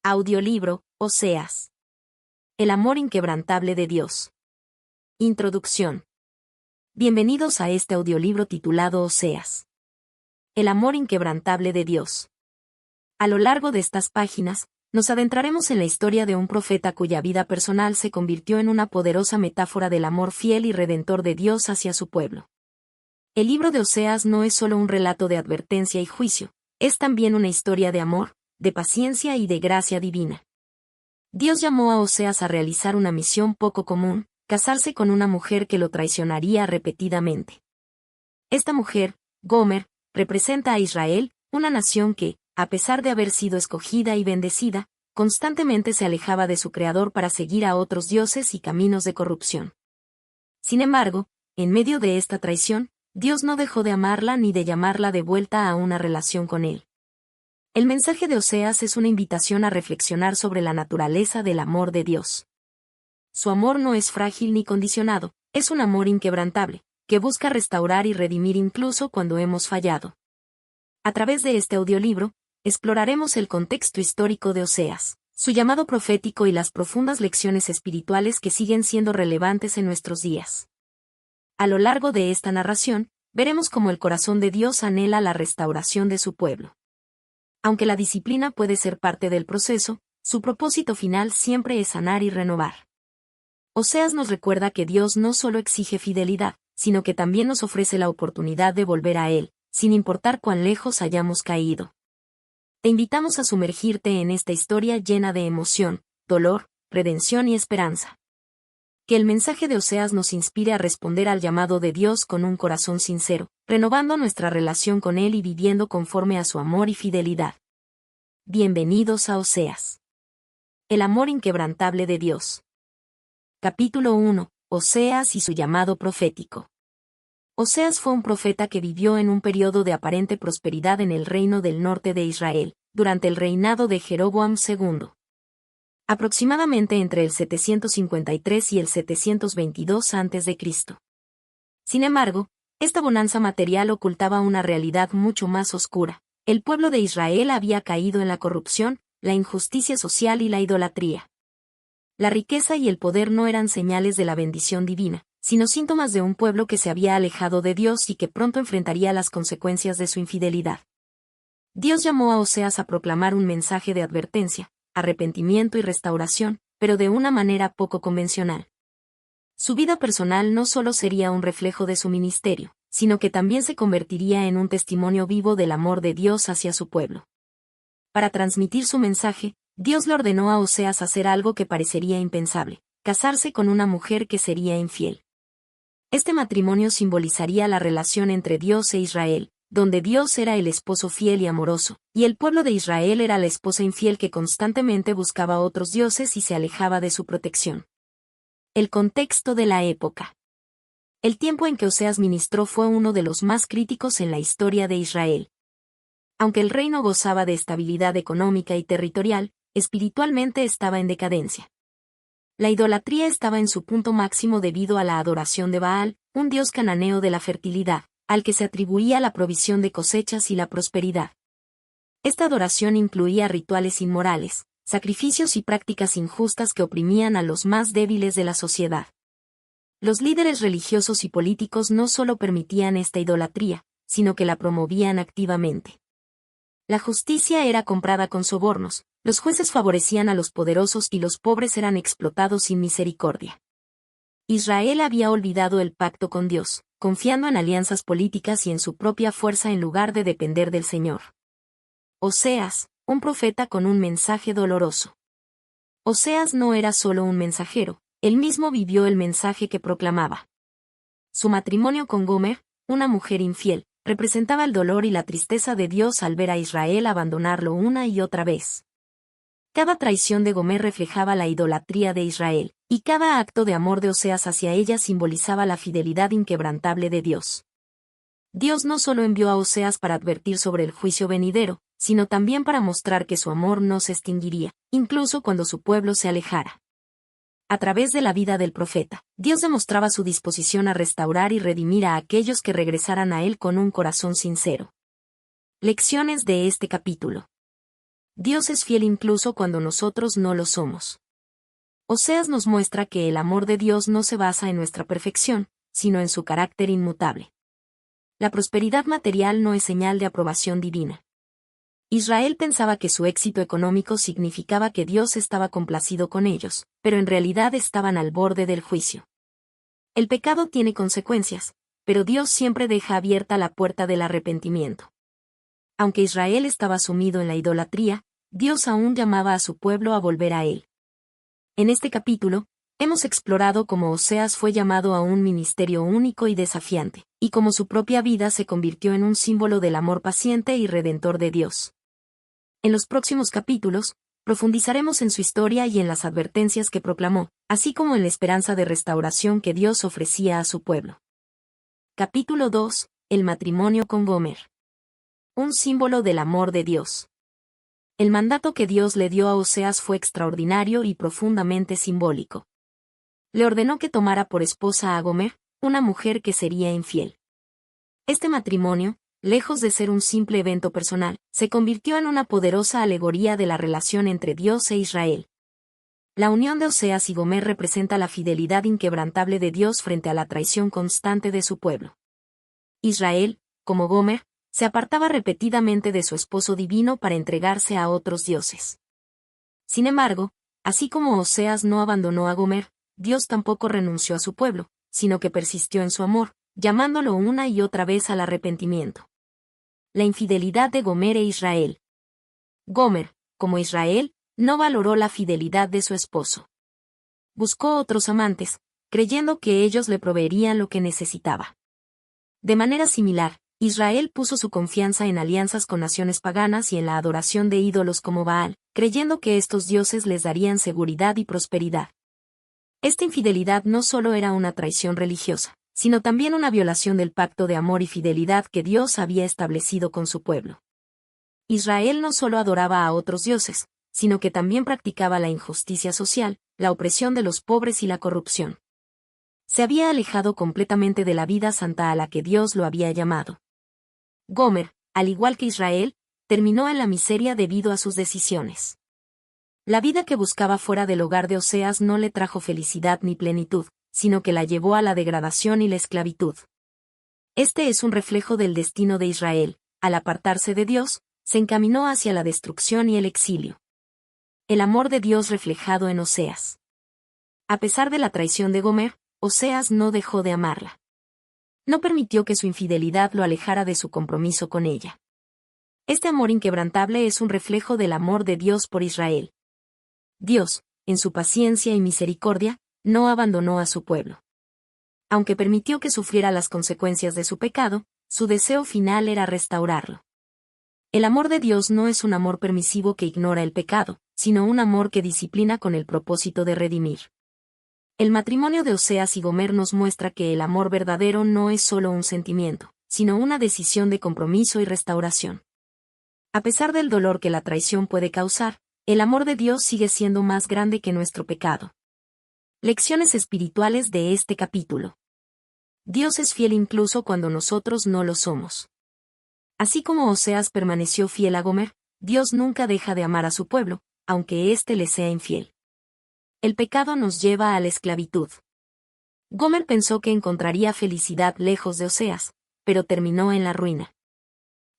Audiolibro, Oseas. El amor inquebrantable de Dios. Introducción. Bienvenidos a este audiolibro titulado Oseas. El amor inquebrantable de Dios. A lo largo de estas páginas, nos adentraremos en la historia de un profeta cuya vida personal se convirtió en una poderosa metáfora del amor fiel y redentor de Dios hacia su pueblo. El libro de Oseas no es solo un relato de advertencia y juicio, es también una historia de amor, de paciencia y de gracia divina. Dios llamó a Oseas a realizar una misión poco común, casarse con una mujer que lo traicionaría repetidamente. Esta mujer, Gomer, representa a Israel, una nación que, a pesar de haber sido escogida y bendecida, constantemente se alejaba de su Creador para seguir a otros dioses y caminos de corrupción. Sin embargo, en medio de esta traición, Dios no dejó de amarla ni de llamarla de vuelta a una relación con Él. El mensaje de Oseas es una invitación a reflexionar sobre la naturaleza del amor de Dios. Su amor no es frágil ni condicionado, es un amor inquebrantable, que busca restaurar y redimir incluso cuando hemos fallado. A través de este audiolibro, exploraremos el contexto histórico de Oseas, su llamado profético y las profundas lecciones espirituales que siguen siendo relevantes en nuestros días. A lo largo de esta narración, veremos cómo el corazón de Dios anhela la restauración de su pueblo. Aunque la disciplina puede ser parte del proceso, su propósito final siempre es sanar y renovar. Oseas nos recuerda que Dios no solo exige fidelidad, sino que también nos ofrece la oportunidad de volver a Él, sin importar cuán lejos hayamos caído. Te invitamos a sumergirte en esta historia llena de emoción, dolor, redención y esperanza. Que el mensaje de Oseas nos inspire a responder al llamado de Dios con un corazón sincero, renovando nuestra relación con Él y viviendo conforme a su amor y fidelidad. Bienvenidos a Oseas. El amor inquebrantable de Dios. Capítulo 1. Oseas y su llamado profético. Oseas fue un profeta que vivió en un periodo de aparente prosperidad en el reino del norte de Israel, durante el reinado de Jeroboam II. Aproximadamente entre el 753 y el 722 a.C. Sin embargo, esta bonanza material ocultaba una realidad mucho más oscura. El pueblo de Israel había caído en la corrupción, la injusticia social y la idolatría. La riqueza y el poder no eran señales de la bendición divina, sino síntomas de un pueblo que se había alejado de Dios y que pronto enfrentaría las consecuencias de su infidelidad. Dios llamó a Oseas a proclamar un mensaje de advertencia, arrepentimiento y restauración, pero de una manera poco convencional. Su vida personal no solo sería un reflejo de su ministerio, sino que también se convertiría en un testimonio vivo del amor de Dios hacia su pueblo. Para transmitir su mensaje, Dios le ordenó a Oseas hacer algo que parecería impensable: casarse con una mujer que sería infiel. Este matrimonio simbolizaría la relación entre Dios e Israel, donde Dios era el esposo fiel y amoroso, y el pueblo de Israel era la esposa infiel que constantemente buscaba otros dioses y se alejaba de su protección. El contexto de la época. El tiempo en que Oseas ministró fue uno de los más críticos en la historia de Israel. Aunque el reino gozaba de estabilidad económica y territorial, espiritualmente estaba en decadencia. La idolatría estaba en su punto máximo debido a la adoración de Baal, un dios cananeo de la fertilidad, al que se atribuía la provisión de cosechas y la prosperidad. Esta adoración incluía rituales inmorales, sacrificios y prácticas injustas que oprimían a los más débiles de la sociedad. Los líderes religiosos y políticos no solo permitían esta idolatría, sino que la promovían activamente. La justicia era comprada con sobornos, los jueces favorecían a los poderosos y los pobres eran explotados sin misericordia. Israel había olvidado el pacto con Dios, confiando en alianzas políticas y en su propia fuerza en lugar de depender del Señor. Oseas, un profeta con un mensaje doloroso. Oseas no era solo un mensajero, él mismo vivió el mensaje que proclamaba. Su matrimonio con Gomer, una mujer infiel, representaba el dolor y la tristeza de Dios al ver a Israel abandonarlo una y otra vez. Cada traición de Gomer reflejaba la idolatría de Israel, y cada acto de amor de Oseas hacia ella simbolizaba la fidelidad inquebrantable de Dios. Dios no solo envió a Oseas para advertir sobre el juicio venidero, sino también para mostrar que su amor no se extinguiría, incluso cuando su pueblo se alejara. A través de la vida del profeta, Dios demostraba su disposición a restaurar y redimir a aquellos que regresaran a Él con un corazón sincero. Lecciones de este capítulo. Dios es fiel incluso cuando nosotros no lo somos. Oseas nos muestra que el amor de Dios no se basa en nuestra perfección, sino en su carácter inmutable. La prosperidad material no es señal de aprobación divina. Israel pensaba que su éxito económico significaba que Dios estaba complacido con ellos, pero en realidad estaban al borde del juicio. El pecado tiene consecuencias, pero Dios siempre deja abierta la puerta del arrepentimiento. Aunque Israel estaba sumido en la idolatría, Dios aún llamaba a su pueblo a volver a él. En este capítulo, hemos explorado cómo Oseas fue llamado a un ministerio único y desafiante, y cómo su propia vida se convirtió en un símbolo del amor paciente y redentor de Dios. En los próximos capítulos, profundizaremos en su historia y en las advertencias que proclamó, así como en la esperanza de restauración que Dios ofrecía a su pueblo. Capítulo 2. El matrimonio con Gomer. Un símbolo del amor de Dios. El mandato que Dios le dio a Oseas fue extraordinario y profundamente simbólico. Le ordenó que tomara por esposa a Gomer, una mujer que sería infiel. Este matrimonio, lejos de ser un simple evento personal, se convirtió en una poderosa alegoría de la relación entre Dios e Israel. La unión de Oseas y Gomer representa la fidelidad inquebrantable de Dios frente a la traición constante de su pueblo. Israel, como Gomer, se apartaba repetidamente de su esposo divino para entregarse a otros dioses. Sin embargo, así como Oseas no abandonó a Gomer, Dios tampoco renunció a su pueblo, sino que persistió en su amor, llamándolo una y otra vez al arrepentimiento. La infidelidad de Gomer e Israel. Gomer, como Israel, no valoró la fidelidad de su esposo. Buscó otros amantes, creyendo que ellos le proveerían lo que necesitaba. De manera similar, Israel puso su confianza en alianzas con naciones paganas y en la adoración de ídolos como Baal, creyendo que estos dioses les darían seguridad y prosperidad. Esta infidelidad no solo era una traición religiosa, sino también una violación del pacto de amor y fidelidad que Dios había establecido con su pueblo. Israel no solo adoraba a otros dioses, sino que también practicaba la injusticia social, la opresión de los pobres y la corrupción. Se había alejado completamente de la vida santa a la que Dios lo había llamado. Gomer, al igual que Israel, terminó en la miseria debido a sus decisiones. La vida que buscaba fuera del hogar de Oseas no le trajo felicidad ni plenitud, sino que la llevó a la degradación y la esclavitud. Este es un reflejo del destino de Israel. Al apartarse de Dios, se encaminó hacia la destrucción y el exilio. El amor de Dios reflejado en Oseas. A pesar de la traición de Gomer, Oseas no dejó de amarla. No permitió que su infidelidad lo alejara de su compromiso con ella. Este amor inquebrantable es un reflejo del amor de Dios por Israel. Dios, en su paciencia y misericordia, no abandonó a su pueblo. Aunque permitió que sufriera las consecuencias de su pecado, su deseo final era restaurarlo. El amor de Dios no es un amor permisivo que ignora el pecado, sino un amor que disciplina con el propósito de redimir. El matrimonio de Oseas y Gomer nos muestra que el amor verdadero no es solo un sentimiento, sino una decisión de compromiso y restauración. A pesar del dolor que la traición puede causar, el amor de Dios sigue siendo más grande que nuestro pecado. Lecciones espirituales de este capítulo. Dios es fiel incluso cuando nosotros no lo somos. Así como Oseas permaneció fiel a Gomer, Dios nunca deja de amar a su pueblo, aunque éste le sea infiel. El pecado nos lleva a la esclavitud. Gomer pensó que encontraría felicidad lejos de Oseas, pero terminó en la ruina.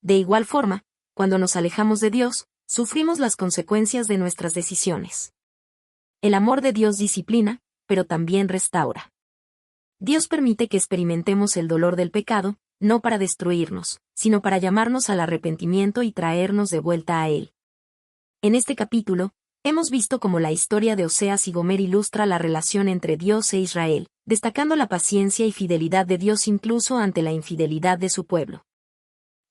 De igual forma, cuando nos alejamos de Dios, sufrimos las consecuencias de nuestras decisiones. El amor de Dios disciplina, pero también restaura. Dios permite que experimentemos el dolor del pecado, no para destruirnos, sino para llamarnos al arrepentimiento y traernos de vuelta a Él. En este capítulo, hemos visto cómo la historia de Oseas y Gomer ilustra la relación entre Dios e Israel, destacando la paciencia y fidelidad de Dios incluso ante la infidelidad de su pueblo.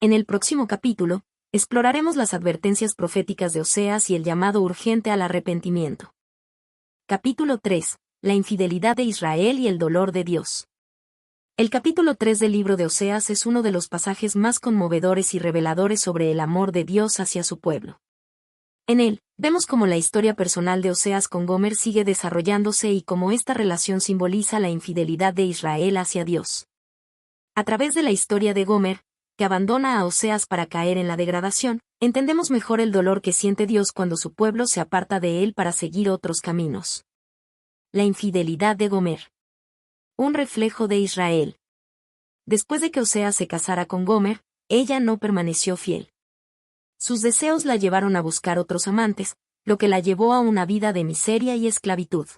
En el próximo capítulo, exploraremos las advertencias proféticas de Oseas y el llamado urgente al arrepentimiento. Capítulo 3. La infidelidad de Israel y el dolor de Dios. El capítulo 3 del libro de Oseas es uno de los pasajes más conmovedores y reveladores sobre el amor de Dios hacia su pueblo. En él, vemos cómo la historia personal de Oseas con Gomer sigue desarrollándose y cómo esta relación simboliza la infidelidad de Israel hacia Dios. A través de la historia de Gomer, que abandona a Oseas para caer en la degradación, entendemos mejor el dolor que siente Dios cuando su pueblo se aparta de él para seguir otros caminos. La infidelidad de Gomer. Un reflejo de Israel. Después de que Oseas se casara con Gomer, ella no permaneció fiel. Sus deseos la llevaron a buscar otros amantes, lo que la llevó a una vida de miseria y esclavitud.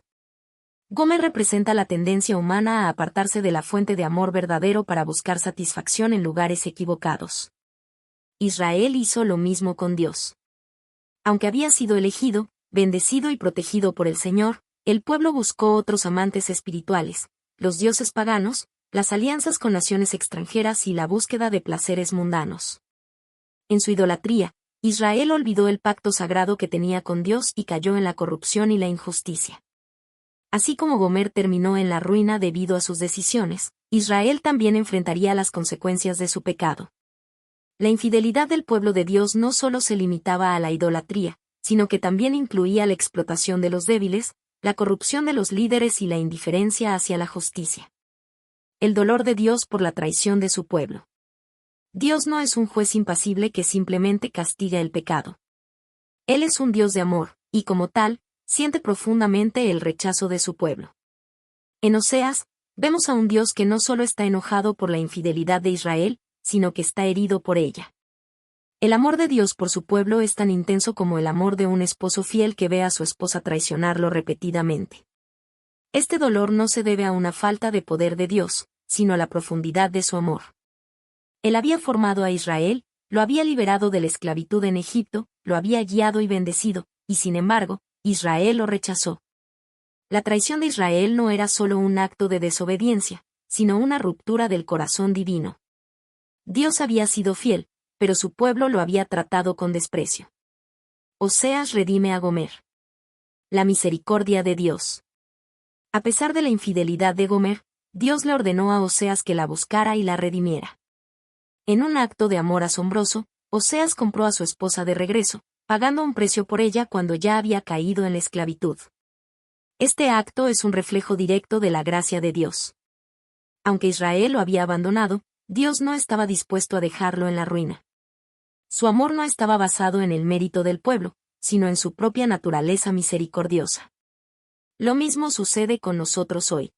Gomer representa la tendencia humana a apartarse de la fuente de amor verdadero para buscar satisfacción en lugares equivocados. Israel hizo lo mismo con Dios. Aunque había sido elegido, bendecido y protegido por el Señor, el pueblo buscó otros amantes espirituales, los dioses paganos, las alianzas con naciones extranjeras y la búsqueda de placeres mundanos. En su idolatría, Israel olvidó el pacto sagrado que tenía con Dios y cayó en la corrupción y la injusticia. Así como Gomer terminó en la ruina debido a sus decisiones, Israel también enfrentaría las consecuencias de su pecado. La infidelidad del pueblo de Dios no solo se limitaba a la idolatría, sino que también incluía la explotación de los débiles, la corrupción de los líderes y la indiferencia hacia la justicia. El dolor de Dios por la traición de su pueblo. Dios no es un juez impasible que simplemente castiga el pecado. Él es un Dios de amor, y como tal, siente profundamente el rechazo de su pueblo. En Oseas, vemos a un Dios que no solo está enojado por la infidelidad de Israel, sino que está herido por ella. El amor de Dios por su pueblo es tan intenso como el amor de un esposo fiel que ve a su esposa traicionarlo repetidamente. Este dolor no se debe a una falta de poder de Dios, sino a la profundidad de su amor. Él había formado a Israel, lo había liberado de la esclavitud en Egipto, lo había guiado y bendecido, y sin embargo, Israel lo rechazó. La traición de Israel no era solo un acto de desobediencia, sino una ruptura del corazón divino. Dios había sido fiel, pero su pueblo lo había tratado con desprecio. Oseas redime a Gomer. La misericordia de Dios. A pesar de la infidelidad de Gomer, Dios le ordenó a Oseas que la buscara y la redimiera. En un acto de amor asombroso, Oseas compró a su esposa de regreso, pagando un precio por ella cuando ya había caído en la esclavitud. Este acto es un reflejo directo de la gracia de Dios. Aunque Israel lo había abandonado, Dios no estaba dispuesto a dejarlo en la ruina. Su amor no estaba basado en el mérito del pueblo, sino en su propia naturaleza misericordiosa. Lo mismo sucede con nosotros hoy.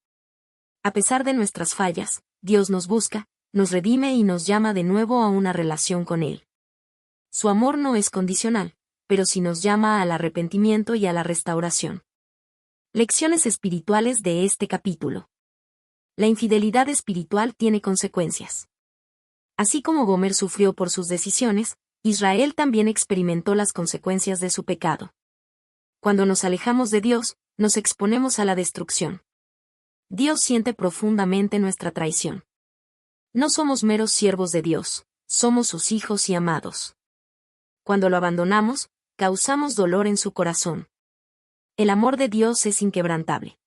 A pesar de nuestras fallas, Dios nos busca, nos redime y nos llama de nuevo a una relación con Él. Su amor no es condicional, pero sí nos llama al arrepentimiento y a la restauración. Lecciones espirituales de este capítulo. La infidelidad espiritual tiene consecuencias. Así como Gomer sufrió por sus decisiones, Israel también experimentó las consecuencias de su pecado. Cuando nos alejamos de Dios, nos exponemos a la destrucción. Dios siente profundamente nuestra traición. No somos meros siervos de Dios, somos sus hijos y amados. Cuando lo abandonamos, causamos dolor en su corazón. El amor de Dios es inquebrantable.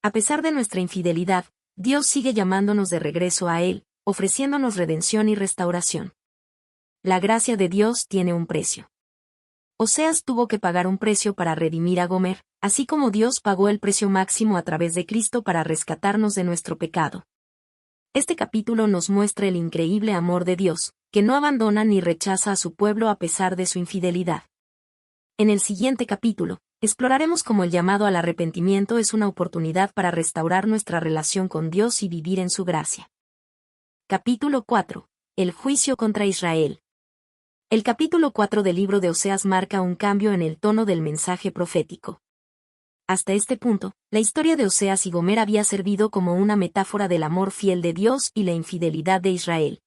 A pesar de nuestra infidelidad, Dios sigue llamándonos de regreso a Él, ofreciéndonos redención y restauración. La gracia de Dios tiene un precio. Oseas tuvo que pagar un precio para redimir a Gomer, así como Dios pagó el precio máximo a través de Cristo para rescatarnos de nuestro pecado. Este capítulo nos muestra el increíble amor de Dios, que no abandona ni rechaza a su pueblo a pesar de su infidelidad. En el siguiente capítulo, exploraremos cómo el llamado al arrepentimiento es una oportunidad para restaurar nuestra relación con Dios y vivir en su gracia. Capítulo 4. El juicio contra Israel. El capítulo 4 del libro de Oseas marca un cambio en el tono del mensaje profético. Hasta este punto, la historia de Oseas y Gomer había servido como una metáfora del amor fiel de Dios y la infidelidad de Israel.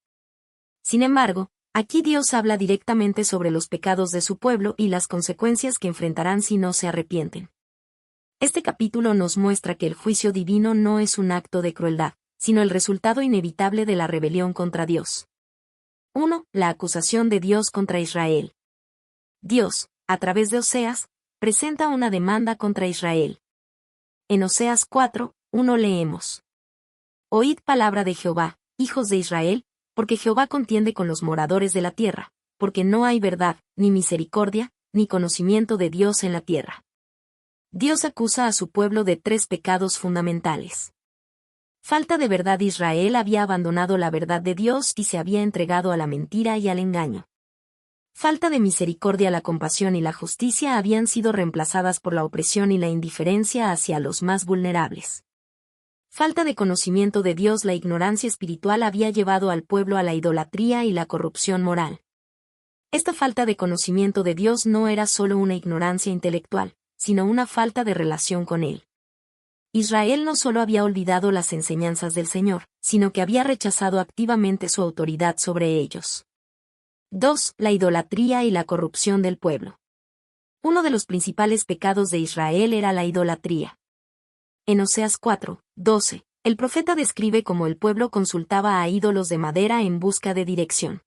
Sin embargo, aquí Dios habla directamente sobre los pecados de su pueblo y las consecuencias que enfrentarán si no se arrepienten. Este capítulo nos muestra que el juicio divino no es un acto de crueldad, sino el resultado inevitable de la rebelión contra Dios. 1. La acusación de Dios contra Israel. Dios, a través de Oseas, presenta una demanda contra Israel. En Oseas 4:1 leemos: Oíd palabra de Jehová, hijos de Israel, porque Jehová contiende con los moradores de la tierra, porque no hay verdad, ni misericordia, ni conocimiento de Dios en la tierra. Dios acusa a su pueblo de 3 pecados fundamentales. Falta de verdad. Israel había abandonado la verdad de Dios y se había entregado a la mentira y al engaño. Falta de misericordia. La compasión y la justicia habían sido reemplazadas por la opresión y la indiferencia hacia los más vulnerables. Falta de conocimiento de Dios. La ignorancia espiritual había llevado al pueblo a la idolatría y la corrupción moral. Esta falta de conocimiento de Dios no era solo una ignorancia intelectual, sino una falta de relación con Él. Israel no solo había olvidado las enseñanzas del Señor, sino que había rechazado activamente su autoridad sobre ellos. 2. La idolatría y la corrupción del pueblo. Uno de los principales pecados de Israel era la idolatría. En Oseas 4:12, el profeta describe cómo el pueblo consultaba a ídolos de madera en busca de dirección.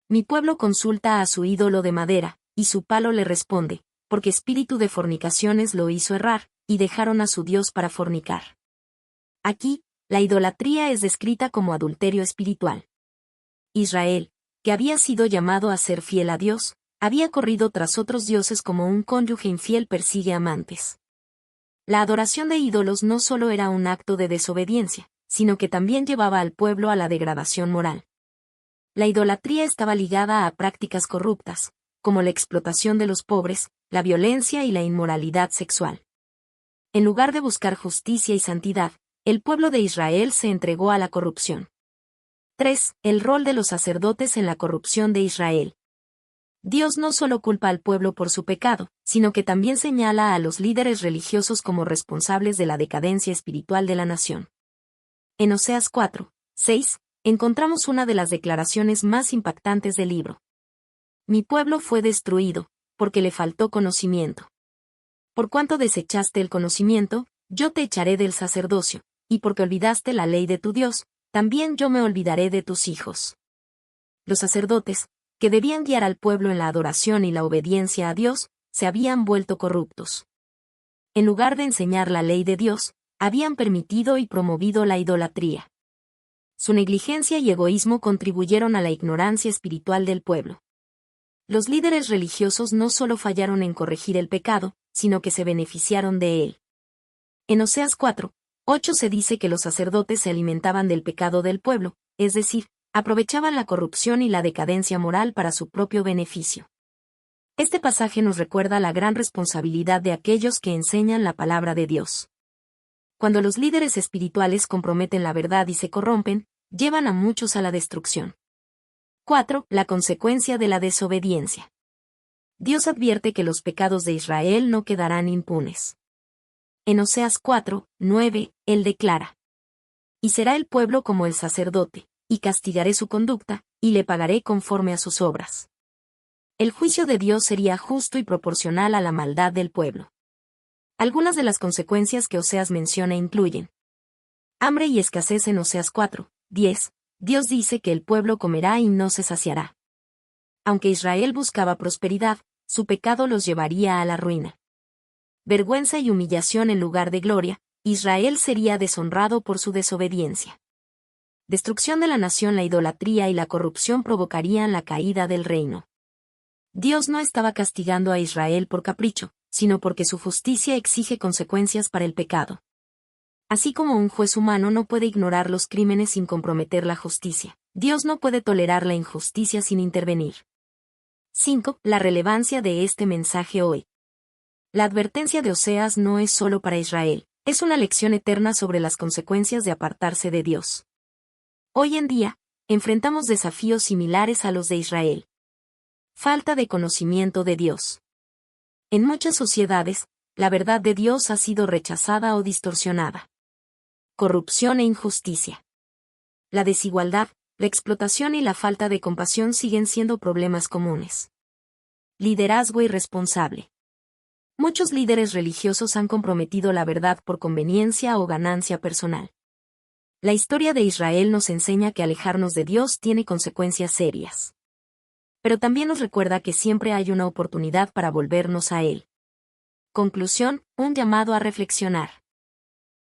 Mi pueblo consulta a su ídolo de madera, y su palo le responde, porque espíritu de fornicaciones lo hizo errar, y dejaron a su Dios para fornicar. Aquí, la idolatría es descrita como adulterio espiritual. Israel, que había sido llamado a ser fiel a Dios, había corrido tras otros dioses como un cónyuge infiel persigue amantes. La adoración de ídolos no solo era un acto de desobediencia, sino que también llevaba al pueblo a la degradación moral. La idolatría estaba ligada a prácticas corruptas, como la explotación de los pobres, la violencia y la inmoralidad sexual. En lugar de buscar justicia y santidad, el pueblo de Israel se entregó a la corrupción. 3. El rol de los sacerdotes en la corrupción de Israel. Dios no solo culpa al pueblo por su pecado, sino que también señala a los líderes religiosos como responsables de la decadencia espiritual de la nación. En Oseas 4:6, encontramos una de las declaraciones más impactantes del libro. Mi pueblo fue destruido, porque le faltó conocimiento. Por cuanto desechaste el conocimiento, yo te echaré del sacerdocio, y porque olvidaste la ley de tu Dios, también yo me olvidaré de tus hijos. Los sacerdotes, que debían guiar al pueblo en la adoración y la obediencia a Dios, se habían vuelto corruptos. En lugar de enseñar la ley de Dios, habían permitido y promovido la idolatría. Su negligencia y egoísmo contribuyeron a la ignorancia espiritual del pueblo. Los líderes religiosos no solo fallaron en corregir el pecado, sino que se beneficiaron de él. En Oseas 4:8 se dice que los sacerdotes se alimentaban del pecado del pueblo, es decir, aprovechaban la corrupción y la decadencia moral para su propio beneficio. Este pasaje nos recuerda la gran responsabilidad de aquellos que enseñan la palabra de Dios. Cuando los líderes espirituales comprometen la verdad y se corrompen, llevan a muchos a la destrucción. 4. La consecuencia de la desobediencia. Dios advierte que los pecados de Israel no quedarán impunes. En Oseas 4:9, Él declara: Y será el pueblo como el sacerdote, y castigaré su conducta, y le pagaré conforme a sus obras. El juicio de Dios sería justo y proporcional a la maldad del pueblo. Algunas de las consecuencias que Oseas menciona incluyen hambre y escasez. En Oseas 4:10, Dios dice que el pueblo comerá y no se saciará. Aunque Israel buscaba prosperidad, su pecado los llevaría a la ruina. Vergüenza y humillación en lugar de gloria, Israel sería deshonrado por su desobediencia. Destrucción de la nación. La idolatría y la corrupción provocarían la caída del reino. Dios no estaba castigando a Israel por capricho, sino porque su justicia exige consecuencias para el pecado. Así como un juez humano no puede ignorar los crímenes sin comprometer la justicia, Dios no puede tolerar la injusticia sin intervenir. 5. La relevancia de este mensaje hoy. La advertencia de Oseas no es solo para Israel, es una lección eterna sobre las consecuencias de apartarse de Dios. Hoy en día, enfrentamos desafíos similares a los de Israel. Falta de conocimiento de Dios. En muchas sociedades, la verdad de Dios ha sido rechazada o distorsionada. Corrupción e injusticia. La desigualdad, la explotación y la falta de compasión siguen siendo problemas comunes. Liderazgo irresponsable. Muchos líderes religiosos han comprometido la verdad por conveniencia o ganancia personal. La historia de Israel nos enseña que alejarnos de Dios tiene consecuencias serias. Pero también nos recuerda que siempre hay una oportunidad para volvernos a Él. Conclusión, un llamado a reflexionar.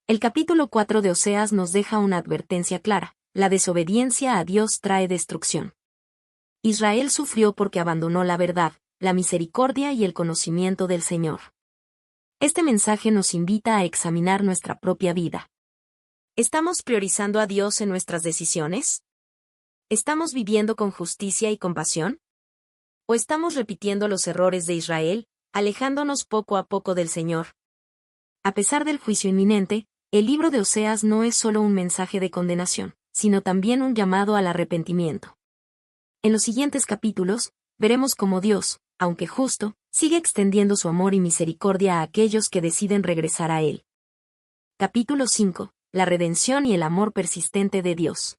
El capítulo 4 de Oseas nos deja una advertencia clara: la desobediencia a Dios trae destrucción. Israel sufrió porque abandonó la verdad, la misericordia y el conocimiento del Señor. Este mensaje nos invita a examinar nuestra propia vida. ¿Estamos priorizando a Dios en nuestras decisiones? ¿Estamos viviendo con justicia y compasión? ¿O estamos repitiendo los errores de Israel, alejándonos poco a poco del Señor? A pesar del juicio inminente, el libro de Oseas no es solo un mensaje de condenación, sino también un llamado al arrepentimiento. En los siguientes capítulos, veremos cómo Dios, aunque justo, sigue extendiendo su amor y misericordia a aquellos que deciden regresar a Él. Capítulo 5. La redención y el amor persistente de Dios.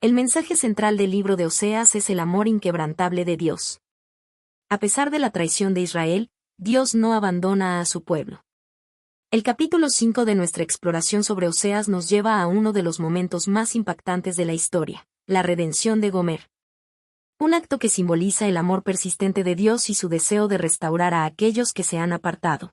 El mensaje central del libro de Oseas es el amor inquebrantable de Dios. A pesar de la traición de Israel, Dios no abandona a su pueblo. El capítulo 5 de nuestra exploración sobre Oseas nos lleva a uno de los momentos más impactantes de la historia, la redención de Gomer. Un acto que simboliza el amor persistente de Dios y su deseo de restaurar a aquellos que se han apartado.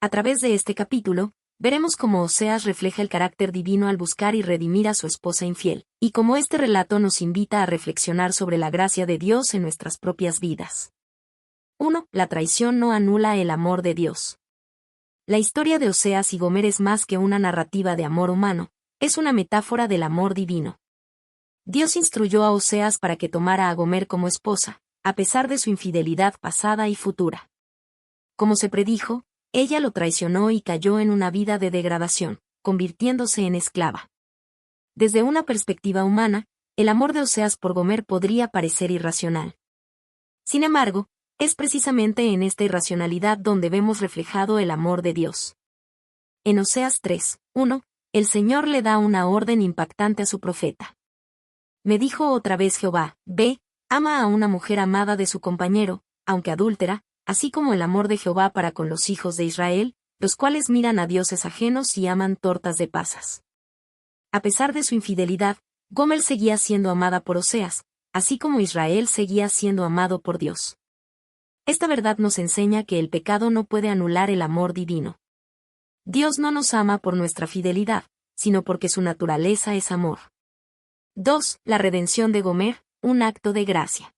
A través de este capítulo, veremos cómo Oseas refleja el carácter divino al buscar y redimir a su esposa infiel, y cómo este relato nos invita a reflexionar sobre la gracia de Dios en nuestras propias vidas. 1. La traición no anula el amor de Dios. La historia de Oseas y Gomer es más que una narrativa de amor humano, es una metáfora del amor divino. Dios instruyó a Oseas para que tomara a Gomer como esposa, a pesar de su infidelidad pasada y futura. Como se predijo, ella lo traicionó y cayó en una vida de degradación, convirtiéndose en esclava. Desde una perspectiva humana, el amor de Oseas por Gomer podría parecer irracional. Sin embargo, es precisamente en esta irracionalidad donde vemos reflejado el amor de Dios. En Oseas 3:1, el Señor le da una orden impactante a su profeta. Me dijo otra vez Jehová, ve, ama a una mujer amada de su compañero, aunque adúltera, así como el amor de Jehová para con los hijos de Israel, los cuales miran a dioses ajenos y aman tortas de pasas. A pesar de su infidelidad, Gomer seguía siendo amada por Oseas, así como Israel seguía siendo amado por Dios. Esta verdad nos enseña que el pecado no puede anular el amor divino. Dios no nos ama por nuestra fidelidad, sino porque su naturaleza es amor. 2. La redención de Gomer, un acto de gracia.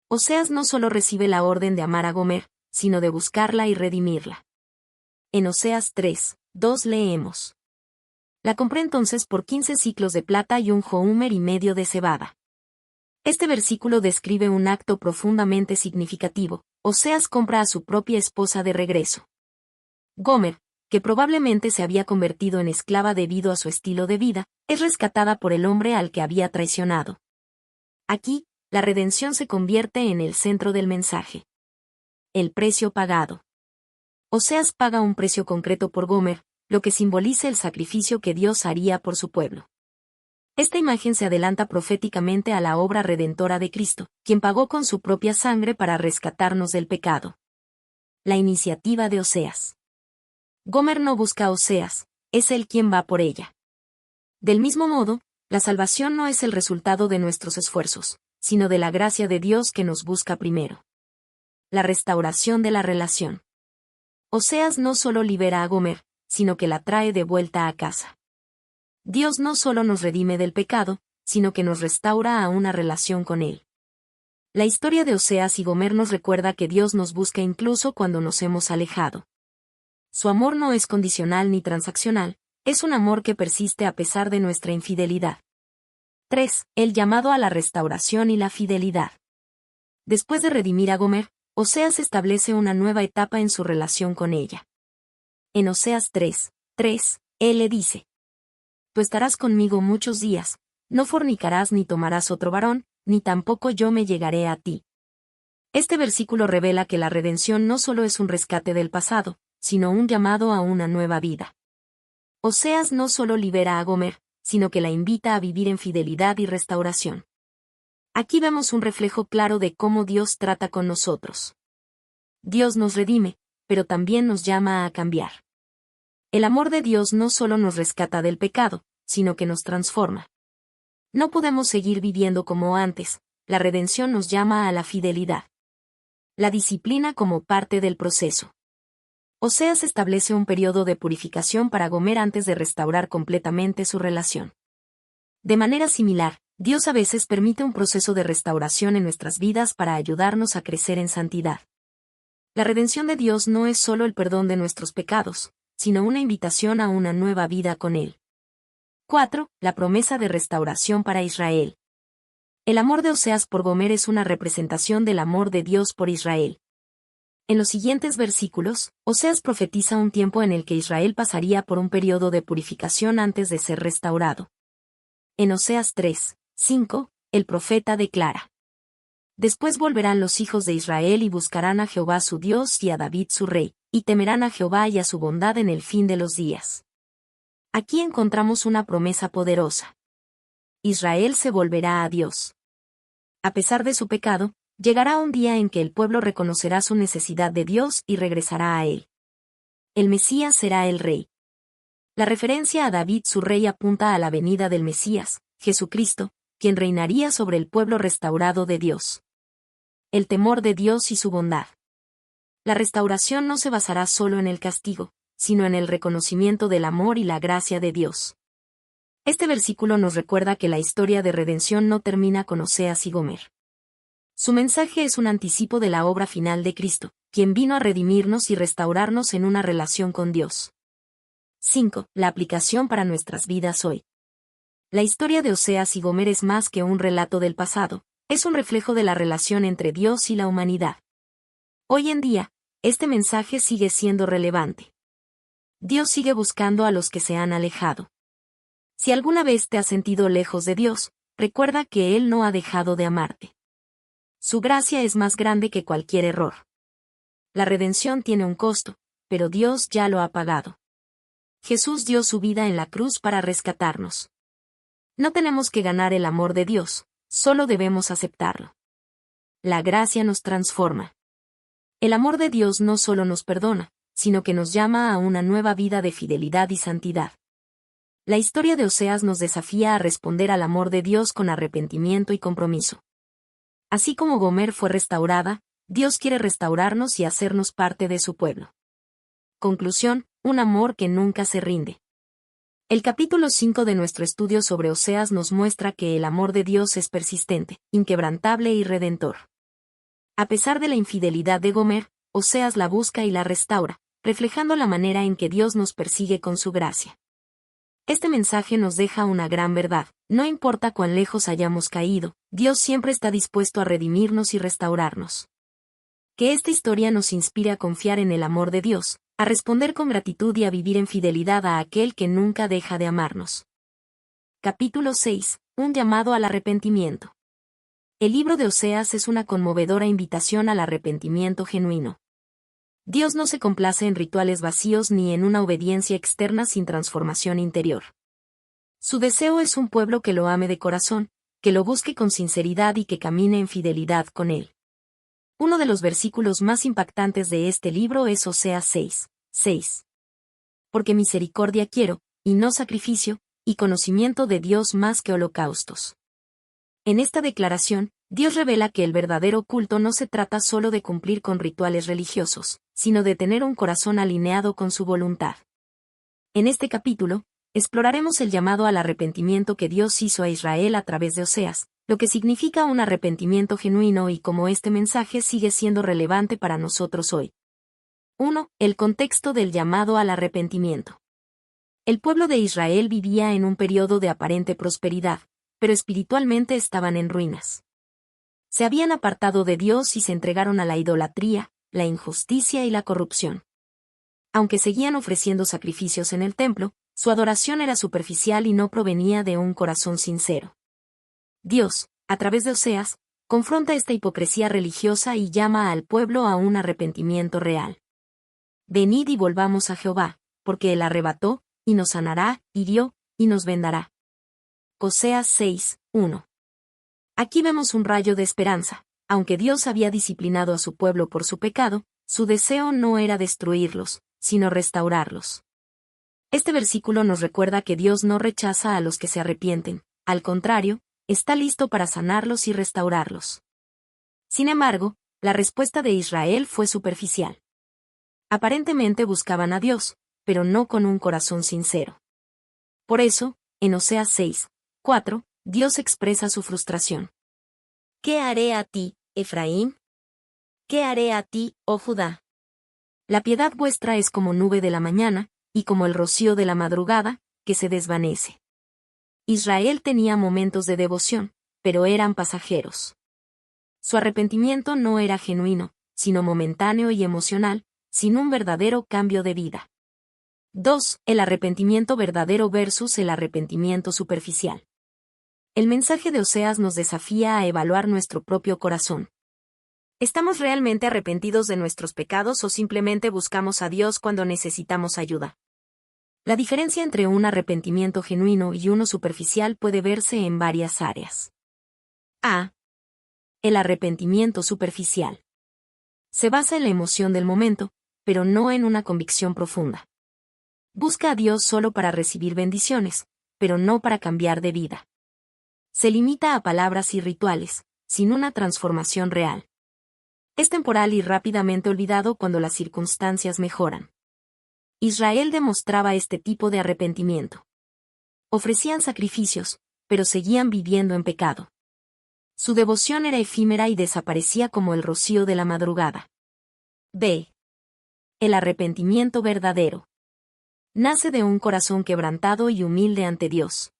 Oseas no solo recibe la orden de amar a Gomer, sino de buscarla y redimirla. En Oseas 3:2 leemos: la compré entonces por 15 siclos de plata y un homer y medio de cebada. Este versículo describe un acto profundamente significativo. Oseas compra a su propia esposa de regreso. Gomer, que probablemente se había convertido en esclava debido a su estilo de vida, es rescatada por el hombre al que había traicionado. Aquí, la redención se convierte en el centro del mensaje. El precio pagado. Oseas paga un precio concreto por Gomer, lo que simboliza el sacrificio que Dios haría por su pueblo. Esta imagen se adelanta proféticamente a la obra redentora de Cristo, quien pagó con su propia sangre para rescatarnos del pecado. La iniciativa de Oseas. Gomer no busca a Oseas, es él quien va por ella. Del mismo modo, la salvación no es el resultado de nuestros esfuerzos, sino de la gracia de Dios que nos busca primero. La restauración de la relación. Oseas no solo libera a Gomer, sino que la trae de vuelta a casa. Dios no solo nos redime del pecado, sino que nos restaura a una relación con Él. La historia de Oseas y Gomer nos recuerda que Dios nos busca incluso cuando nos hemos alejado. Su amor no es condicional ni transaccional, es un amor que persiste a pesar de nuestra infidelidad. 3. El llamado a la restauración y la fidelidad. Después de redimir a Gomer, Oseas establece una nueva etapa en su relación con ella. En Oseas 3:3, él le dice: tú estarás conmigo muchos días, no fornicarás ni tomarás otro varón, ni tampoco yo me llegaré a ti. Este versículo revela que la redención no solo es un rescate del pasado, sino un llamado a una nueva vida. Oseas no solo libera a Gomer, sino que la invita a vivir en fidelidad y restauración. Aquí vemos un reflejo claro de cómo Dios trata con nosotros. Dios nos redime, pero también nos llama a cambiar. El amor de Dios no solo nos rescata del pecado, sino que nos transforma. No podemos seguir viviendo como antes, la redención nos llama a la fidelidad. La disciplina como parte del proceso. Oseas establece un periodo de purificación para Gomer antes de restaurar completamente su relación. De manera similar, Dios a veces permite un proceso de restauración en nuestras vidas para ayudarnos a crecer en santidad. La redención de Dios no es solo el perdón de nuestros pecados, sino una invitación a una nueva vida con Él. 4. La promesa de restauración para Israel. El amor de Oseas por Gomer es una representación del amor de Dios por Israel. En los siguientes versículos, Oseas profetiza un tiempo en el que Israel pasaría por un periodo de purificación antes de ser restaurado. En Oseas 3, 5, el profeta declara: Después volverán los hijos de Israel y buscarán a Jehová su Dios y a David su rey, y temerán a Jehová y a su bondad en el fin de los días. Aquí encontramos una promesa poderosa. Israel se volverá a Dios. A pesar de su pecado, llegará un día en que el pueblo reconocerá su necesidad de Dios y regresará a él. El Mesías será el rey. La referencia a David su rey apunta a la venida del Mesías, Jesucristo, quien reinaría sobre el pueblo restaurado de Dios. El temor de Dios y su bondad. La restauración no se basará solo en el castigo, sino en el reconocimiento del amor y la gracia de Dios. Este versículo nos recuerda que la historia de redención no termina con Oseas y Gomer. Su mensaje es un anticipo de la obra final de Cristo, quien vino a redimirnos y restaurarnos en una relación con Dios. 5. La aplicación para nuestras vidas hoy. La historia de Oseas y Gomer es más que un relato del pasado, es un reflejo de la relación entre Dios y la humanidad. Hoy en día, este mensaje sigue siendo relevante. Dios sigue buscando a los que se han alejado. Si alguna vez te has sentido lejos de Dios, recuerda que Él no ha dejado de amarte. Su gracia es más grande que cualquier error. La redención tiene un costo, pero Dios ya lo ha pagado. Jesús dio su vida en la cruz para rescatarnos. No tenemos que ganar el amor de Dios, solo debemos aceptarlo. La gracia nos transforma. El amor de Dios no solo nos perdona, sino que nos llama a una nueva vida de fidelidad y santidad. La historia de Oseas nos desafía a responder al amor de Dios con arrepentimiento y compromiso. Así como Gomer fue restaurada, Dios quiere restaurarnos y hacernos parte de su pueblo. Conclusión: un amor que nunca se rinde. El capítulo 5 de nuestro estudio sobre Oseas nos muestra que el amor de Dios es persistente, inquebrantable y redentor. A pesar de la infidelidad de Gomer, Oseas la busca y la restaura, reflejando la manera en que Dios nos persigue con su gracia. Este mensaje nos deja una gran verdad: no importa cuán lejos hayamos caído, Dios siempre está dispuesto a redimirnos y restaurarnos. Que esta historia nos inspire a confiar en el amor de Dios, a responder con gratitud y a vivir en fidelidad a aquel que nunca deja de amarnos. Capítulo 6. Un llamado al arrepentimiento. El libro de Oseas es una conmovedora invitación al arrepentimiento genuino. Dios no se complace en rituales vacíos ni en una obediencia externa sin transformación interior. Su deseo es un pueblo que lo ame de corazón, que lo busque con sinceridad y que camine en fidelidad con él. Uno de los versículos más impactantes de este libro es Oseas 6, 6. Porque misericordia quiero, y no sacrificio, y conocimiento de Dios más que holocaustos. En esta declaración, Dios revela que el verdadero culto no se trata solo de cumplir con rituales religiosos, sino de tener un corazón alineado con su voluntad. En este capítulo, exploraremos el llamado al arrepentimiento que Dios hizo a Israel a través de Oseas, lo que significa un arrepentimiento genuino y cómo este mensaje sigue siendo relevante para nosotros hoy. 1. El contexto del llamado al arrepentimiento. El pueblo de Israel vivía en un periodo de aparente prosperidad, pero espiritualmente estaban en ruinas. Se habían apartado de Dios y se entregaron a la idolatría, la injusticia y la corrupción. Aunque seguían ofreciendo sacrificios en el templo, su adoración era superficial y no provenía de un corazón sincero. Dios, a través de Oseas, confronta esta hipocresía religiosa y llama al pueblo a un arrepentimiento real. Venid y volvamos a Jehová, porque Él arrebató, y nos sanará, hirió, y nos vendará. Oseas 6, 1. Aquí vemos un rayo de esperanza. Aunque Dios había disciplinado a su pueblo por su pecado, su deseo no era destruirlos, sino restaurarlos. Este versículo nos recuerda que Dios no rechaza a los que se arrepienten, al contrario, está listo para sanarlos y restaurarlos. Sin embargo, la respuesta de Israel fue superficial. Aparentemente buscaban a Dios, pero no con un corazón sincero. Por eso, en Oseas 6, 4, Dios expresa su frustración. ¿Qué haré a ti, Efraín? ¿Qué haré a ti, oh Judá? La piedad vuestra es como nube de la mañana, y como el rocío de la madrugada, que se desvanece. Israel tenía momentos de devoción, pero eran pasajeros. Su arrepentimiento no era genuino, sino momentáneo y emocional, sin un verdadero cambio de vida. 2. El arrepentimiento verdadero versus el arrepentimiento superficial. El mensaje de Oseas nos desafía a evaluar nuestro propio corazón. ¿Estamos realmente arrepentidos de nuestros pecados o simplemente buscamos a Dios cuando necesitamos ayuda? La diferencia entre un arrepentimiento genuino y uno superficial puede verse en varias áreas. A. El arrepentimiento superficial. Se basa en la emoción del momento, pero no en una convicción profunda. Busca a Dios solo para recibir bendiciones, pero no para cambiar de vida. Se limita a palabras y rituales, sin una transformación real. Es temporal y rápidamente olvidado cuando las circunstancias mejoran. Israel demostraba este tipo de arrepentimiento. Ofrecían sacrificios, pero seguían viviendo en pecado. Su devoción era efímera y desaparecía como el rocío de la madrugada. B. El arrepentimiento verdadero. Nace de un corazón quebrantado y humilde ante Dios.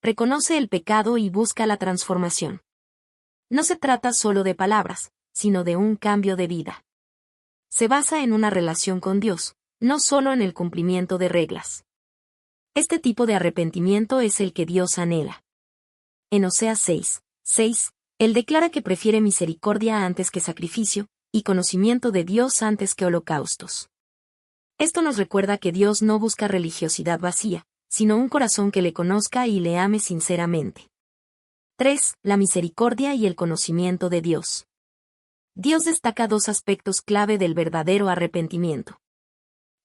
Reconoce el pecado y busca la transformación. No se trata solo de palabras, sino de un cambio de vida. Se basa en una relación con Dios, no solo en el cumplimiento de reglas. Este tipo de arrepentimiento es el que Dios anhela. En Oseas 6:6, Él declara que prefiere misericordia antes que sacrificio, y conocimiento de Dios antes que holocaustos. Esto nos recuerda que Dios no busca religiosidad vacía, sino un corazón que le conozca y le ame sinceramente. 3. La misericordia y el conocimiento de Dios. Dios destaca dos aspectos clave del verdadero arrepentimiento.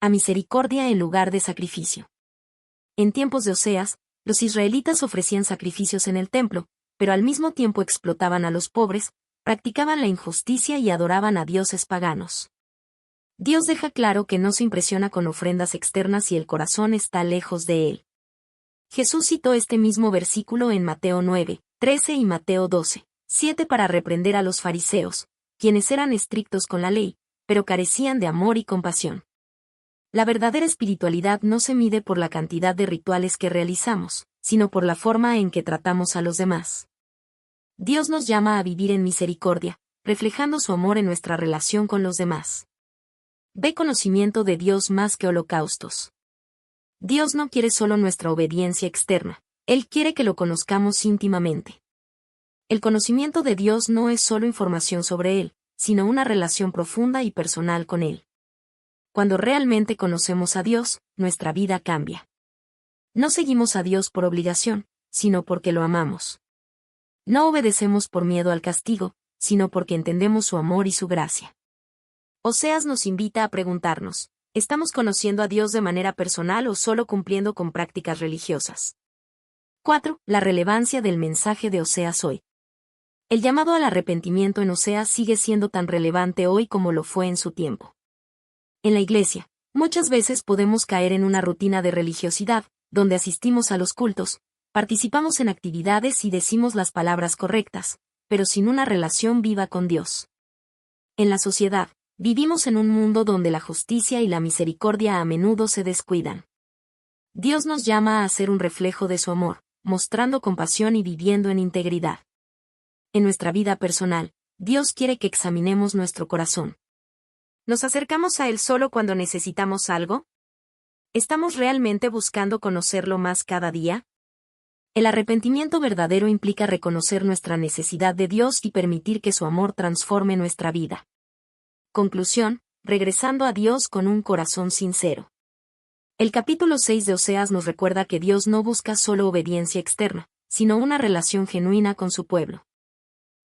A misericordia en lugar de sacrificio. En tiempos de Oseas, los israelitas ofrecían sacrificios en el templo, pero al mismo tiempo explotaban a los pobres, practicaban la injusticia y adoraban a dioses paganos. Dios deja claro que no se impresiona con ofrendas externas si el corazón está lejos de Él. Jesús citó este mismo versículo en Mateo 9:13 y Mateo 12:7 para reprender a los fariseos, quienes eran estrictos con la ley, pero carecían de amor y compasión. La verdadera espiritualidad no se mide por la cantidad de rituales que realizamos, sino por la forma en que tratamos a los demás. Dios nos llama a vivir en misericordia, reflejando su amor en nuestra relación con los demás. Ve conocimiento de Dios más que holocaustos. Dios no quiere solo nuestra obediencia externa, Él quiere que lo conozcamos íntimamente. El conocimiento de Dios no es solo información sobre Él, sino una relación profunda y personal con Él. Cuando realmente conocemos a Dios, nuestra vida cambia. No seguimos a Dios por obligación, sino porque lo amamos. No obedecemos por miedo al castigo, sino porque entendemos su amor y su gracia. Oseas nos invita a preguntarnos, ¿estamos conociendo a Dios de manera personal o solo cumpliendo con prácticas religiosas? 4. La relevancia del mensaje de Oseas hoy. El llamado al arrepentimiento en Oseas sigue siendo tan relevante hoy como lo fue en su tiempo. En la iglesia, muchas veces podemos caer en una rutina de religiosidad, donde asistimos a los cultos, participamos en actividades y decimos las palabras correctas, pero sin una relación viva con Dios. En la sociedad, vivimos en un mundo donde la justicia y la misericordia a menudo se descuidan. Dios nos llama a ser un reflejo de su amor, mostrando compasión y viviendo en integridad. En nuestra vida personal, Dios quiere que examinemos nuestro corazón. ¿Nos acercamos a Él solo cuando necesitamos algo? ¿Estamos realmente buscando conocerlo más cada día? El arrepentimiento verdadero implica reconocer nuestra necesidad de Dios y permitir que su amor transforme nuestra vida. Conclusión, regresando a Dios con un corazón sincero. El capítulo 6 de Oseas nos recuerda que Dios no busca solo obediencia externa, sino una relación genuina con su pueblo.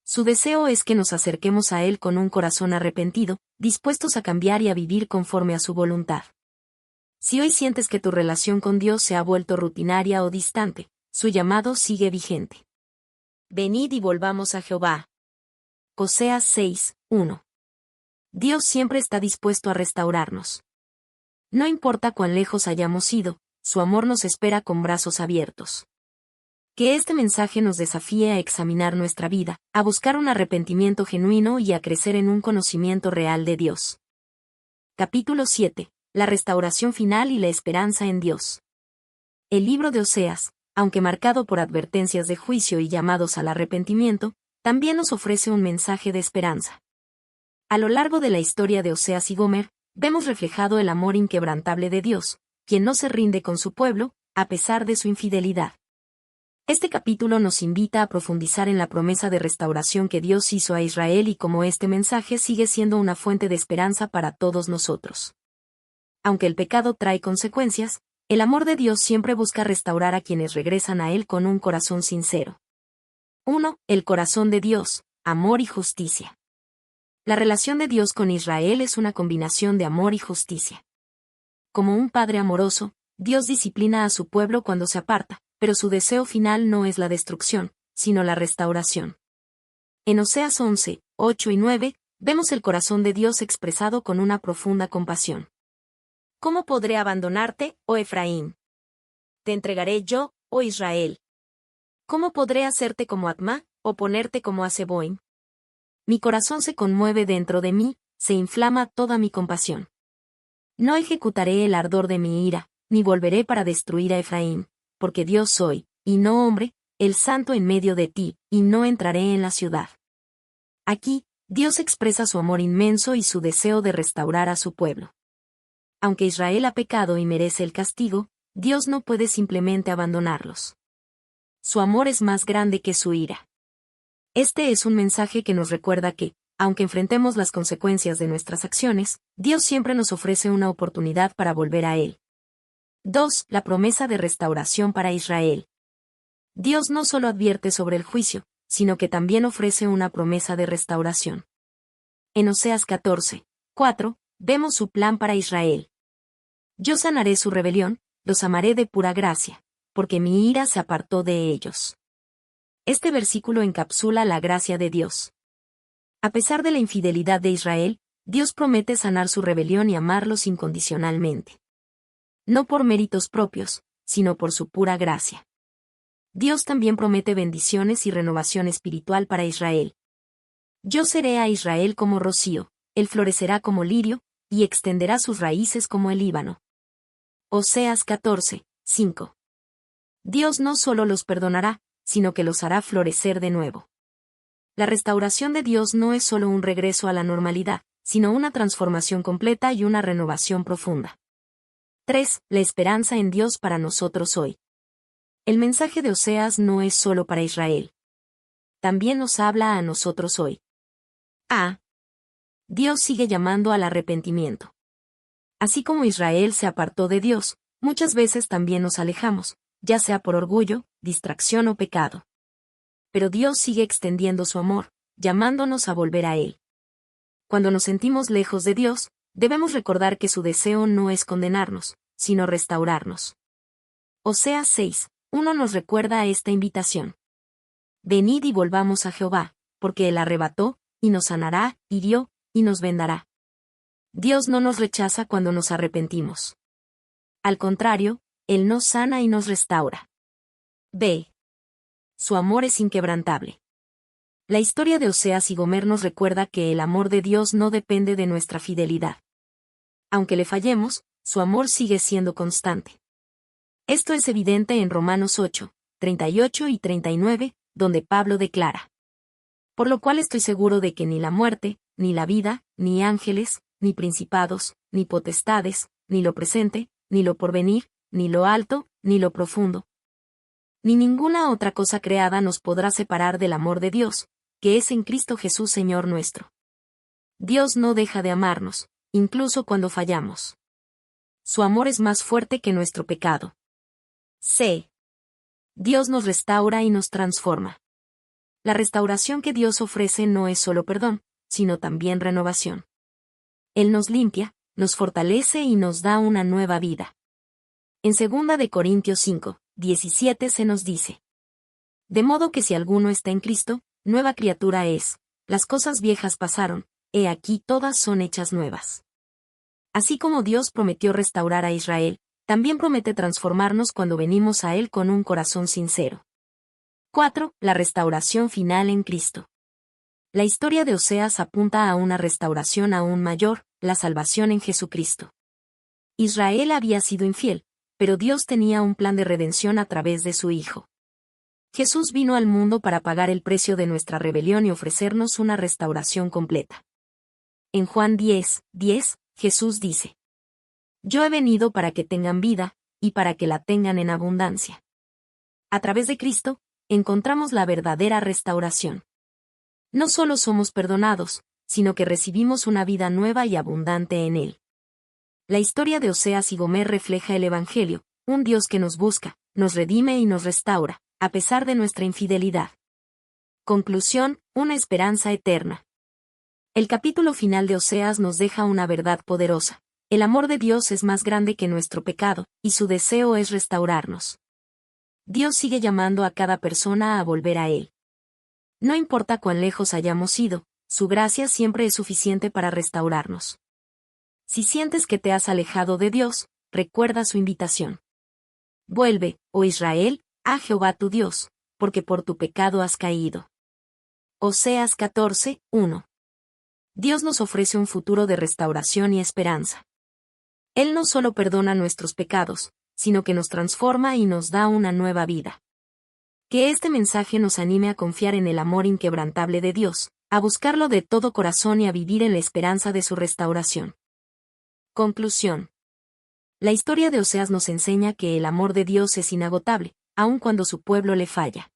Su deseo es que nos acerquemos a Él con un corazón arrepentido, dispuestos a cambiar y a vivir conforme a su voluntad. Si hoy sientes que tu relación con Dios se ha vuelto rutinaria o distante, su llamado sigue vigente. Venid y volvamos a Jehová. Oseas 6:1. Dios siempre está dispuesto a restaurarnos. No importa cuán lejos hayamos ido, su amor nos espera con brazos abiertos. Que este mensaje nos desafíe a examinar nuestra vida, a buscar un arrepentimiento genuino y a crecer en un conocimiento real de Dios. Capítulo 7. La restauración final y la esperanza en Dios. El libro de Oseas, aunque marcado por advertencias de juicio y llamados al arrepentimiento, también nos ofrece un mensaje de esperanza. A lo largo de la historia de Oseas y Gomer, vemos reflejado el amor inquebrantable de Dios, quien no se rinde con su pueblo, a pesar de su infidelidad. Este capítulo nos invita a profundizar en la promesa de restauración que Dios hizo a Israel y cómo este mensaje sigue siendo una fuente de esperanza para todos nosotros. Aunque el pecado trae consecuencias, el amor de Dios siempre busca restaurar a quienes regresan a Él con un corazón sincero. 1. El corazón de Dios, amor y justicia. La relación de Dios con Israel es una combinación de amor y justicia. Como un padre amoroso, Dios disciplina a su pueblo cuando se aparta, pero su deseo final no es la destrucción, sino la restauración. En Oseas 11, 8 y 9, vemos el corazón de Dios expresado con una profunda compasión. ¿Cómo podré abandonarte, oh Efraín? Te entregaré yo, oh Israel. ¿Cómo podré hacerte como Admá, o ponerte como a Zeboim? Mi corazón se conmueve dentro de mí, se inflama toda mi compasión. No ejecutaré el ardor de mi ira, ni volveré para destruir a Efraín, porque Dios soy, y no hombre, el santo en medio de ti, y no entraré en la ciudad. Aquí, Dios expresa su amor inmenso y su deseo de restaurar a su pueblo. Aunque Israel ha pecado y merece el castigo, Dios no puede simplemente abandonarlos. Su amor es más grande que su ira. Este es un mensaje que nos recuerda que, aunque enfrentemos las consecuencias de nuestras acciones, Dios siempre nos ofrece una oportunidad para volver a Él. 2. La promesa de restauración para Israel. Dios no solo advierte sobre el juicio, sino que también ofrece una promesa de restauración. En Oseas 14, 4, vemos su plan para Israel. Yo sanaré su rebelión, los amaré de pura gracia, porque mi ira se apartó de ellos. Este versículo encapsula la gracia de Dios. A pesar de la infidelidad de Israel, Dios promete sanar su rebelión y amarlos incondicionalmente. No por méritos propios, sino por su pura gracia. Dios también promete bendiciones y renovación espiritual para Israel. Yo seré a Israel como rocío, él florecerá como lirio, y extenderá sus raíces como el Líbano. Oseas 14, 5. Dios no solo los perdonará, sino que los hará florecer de nuevo. La restauración de Dios no es solo un regreso a la normalidad, sino una transformación completa y una renovación profunda. 3. La esperanza en Dios para nosotros hoy. El mensaje de Oseas no es solo para Israel. También nos habla a nosotros hoy. A. Dios sigue llamando al arrepentimiento. Así como Israel se apartó de Dios, muchas veces también nos alejamos, ya sea por orgullo, distracción o pecado. Pero Dios sigue extendiendo su amor, llamándonos a volver a Él. Cuando nos sentimos lejos de Dios, debemos recordar que su deseo no es condenarnos, sino restaurarnos. Oseas 6, 1 nos recuerda esta invitación. Venid y volvamos a Jehová, porque Él arrebató, y nos sanará, hirió, y nos vendará. Dios no nos rechaza cuando nos arrepentimos. Al contrario, Él nos sana y nos restaura. B. Su amor es inquebrantable. La historia de Oseas y Gomer nos recuerda que el amor de Dios no depende de nuestra fidelidad. Aunque le fallemos, su amor sigue siendo constante. Esto es evidente en Romanos 8, 38 y 39, donde Pablo declara: por lo cual estoy seguro de que ni la muerte, ni la vida, ni ángeles, ni principados, ni potestades, ni lo presente, ni lo porvenir, ni lo alto, ni lo profundo, ni ninguna otra cosa creada nos podrá separar del amor de Dios, que es en Cristo Jesús Señor nuestro. Dios no deja de amarnos, incluso cuando fallamos. Su amor es más fuerte que nuestro pecado. C. Dios nos restaura y nos transforma. La restauración que Dios ofrece no es solo perdón, sino también renovación. Él nos limpia, nos fortalece y nos da una nueva vida. En 2 de Corintios 5, 17 se nos dice: de modo que si alguno está en Cristo, nueva criatura es, las cosas viejas pasaron, he aquí todas son hechas nuevas. Así como Dios prometió restaurar a Israel, también promete transformarnos cuando venimos a Él con un corazón sincero. 4. La restauración final en Cristo. La historia de Oseas apunta a una restauración aún mayor, la salvación en Jesucristo. Israel había sido infiel, pero Dios tenía un plan de redención a través de su Hijo. Jesús vino al mundo para pagar el precio de nuestra rebelión y ofrecernos una restauración completa. En Juan 10:10, Jesús dice: Yo he venido para que tengan vida, y para que la tengan en abundancia. A través de Cristo, encontramos la verdadera restauración. No solo somos perdonados, sino que recibimos una vida nueva y abundante en Él. La historia de Oseas y Gomer refleja el Evangelio, un Dios que nos busca, nos redime y nos restaura, a pesar de nuestra infidelidad. Conclusión: una esperanza eterna. El capítulo final de Oseas nos deja una verdad poderosa. El amor de Dios es más grande que nuestro pecado, y su deseo es restaurarnos. Dios sigue llamando a cada persona a volver a Él. No importa cuán lejos hayamos ido, su gracia siempre es suficiente para restaurarnos. Si sientes que te has alejado de Dios, recuerda su invitación. Vuelve, oh Israel, a Jehová tu Dios, porque por tu pecado has caído. Oseas 14:1. Dios nos ofrece un futuro de restauración y esperanza. Él no solo perdona nuestros pecados, sino que nos transforma y nos da una nueva vida. Que este mensaje nos anime a confiar en el amor inquebrantable de Dios, a buscarlo de todo corazón y a vivir en la esperanza de su restauración. Conclusión. La historia de Oseas nos enseña que el amor de Dios es inagotable, aun cuando su pueblo le falla.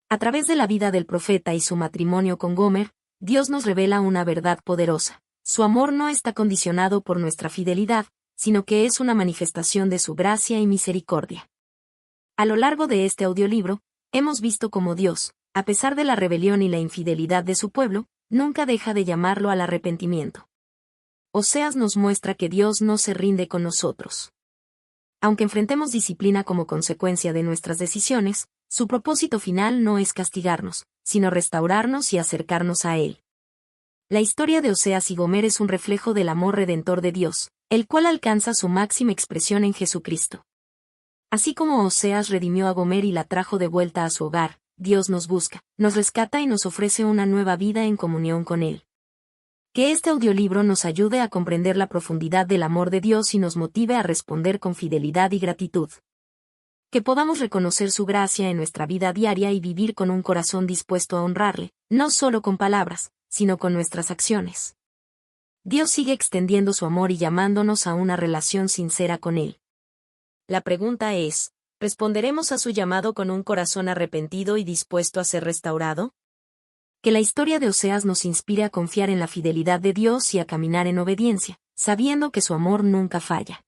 A través de la vida del profeta y su matrimonio con Gomer, Dios nos revela una verdad poderosa. Su amor no está condicionado por nuestra fidelidad, sino que es una manifestación de su gracia y misericordia. A lo largo de este audiolibro, hemos visto cómo Dios, a pesar de la rebelión y la infidelidad de su pueblo, nunca deja de llamarlo al arrepentimiento. Oseas nos muestra que Dios no se rinde con nosotros. Aunque enfrentemos disciplina como consecuencia de nuestras decisiones, su propósito final no es castigarnos, sino restaurarnos y acercarnos a Él. La historia de Oseas y Gomer es un reflejo del amor redentor de Dios, el cual alcanza su máxima expresión en Jesucristo. Así como Oseas redimió a Gomer y la trajo de vuelta a su hogar, Dios nos busca, nos rescata y nos ofrece una nueva vida en comunión con Él. Que este audiolibro nos ayude a comprender la profundidad del amor de Dios y nos motive a responder con fidelidad y gratitud. Que podamos reconocer su gracia en nuestra vida diaria y vivir con un corazón dispuesto a honrarle, no solo con palabras, sino con nuestras acciones. Dios sigue extendiendo su amor y llamándonos a una relación sincera con Él. La pregunta es, ¿responderemos a su llamado con un corazón arrepentido y dispuesto a ser restaurado? Que la historia de Oseas nos inspire a confiar en la fidelidad de Dios y a caminar en obediencia, sabiendo que su amor nunca falla.